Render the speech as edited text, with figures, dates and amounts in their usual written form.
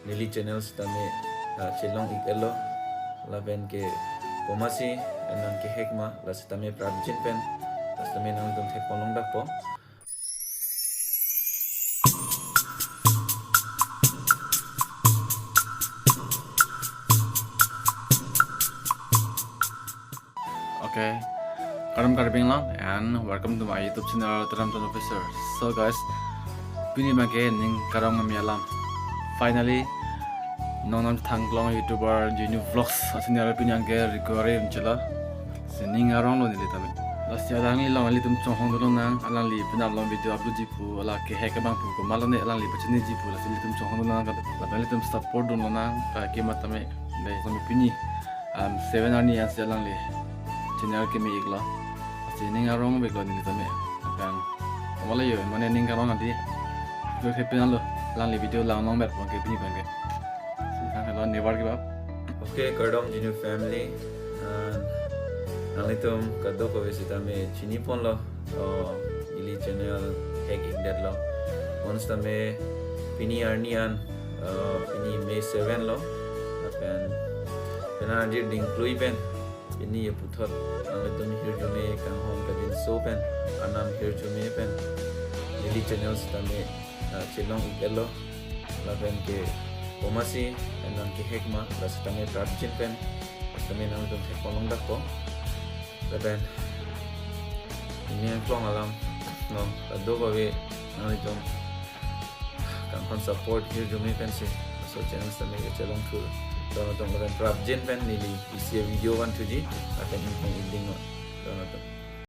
nili channels tame chilong ikelo laben ke pomasi enang ke hekma las tame prabjin pen las tame nang dum the polong dakpo. Okay, Karam Karbinglang and welcome to my YouTube channel Taramton Officer. So guys, pini bangke ning karong ngamialam. Finally, nonam thanglong YouTuber Jinu Vlogs asini ara pini angke recovery mchela. Sining arong lo nili tabe. Last year dangi long ali tum chong hong nang alang li pinam long video upload jipu ala ke heka bang pu ko malone alang li pachini jipu la sili tum chong hong nang la bali tum support don nang ka ke matame le sami pini 7 ani as alang li channel ke mi igla sining arong beglo ni tame kan omala yo mane ning karong ati jo hepen lo lang li video lang long bet ke pini bangke si kan hello never give up. Okay, Kardom Jinu family nalitum kadok ko visita me chini pon lo ili channel hack igdat lo once tame pini arnian pini May 7 lo apen pena dir ding plui pen pini ye puthot nalitum hirjume kan hom kadin so pen anam hirjume pen ili channels tame chilong igelo laben ke pomasi enang ke hekma las tame prabjin pen tame nalitum the polong dakpo. Laban ini yang plong alam no kado bawe nang itu kan support here jumi pensi so channel sami ke chalong tu dono to laban prabjin pen nili isi video 1 2G akan impong inding no dono to